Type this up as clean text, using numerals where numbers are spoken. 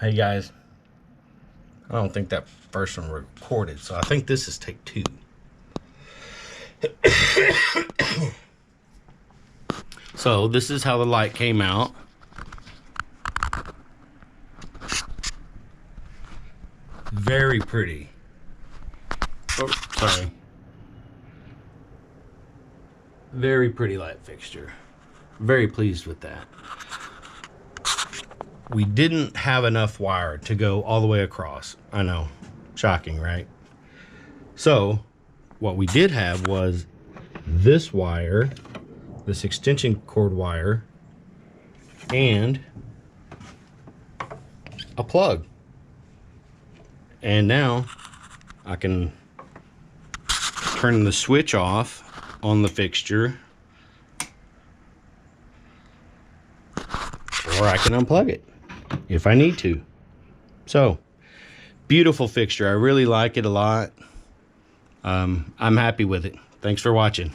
Hey guys, I don't think that first one recorded, so I think this is take 2. So this is how the light came out. Very pretty. Oh, sorry. Very pretty light fixture. Very pleased with that. We didn't have enough wire to go all the way across. I know, shocking, right? So what we did have was this wire, this extension cord wire, and a plug. And now I can turn the switch off on the fixture, or I can unplug it if I need to. So, beautiful fixture. I really like it a lot. I'm happy with it. Thanks for watching.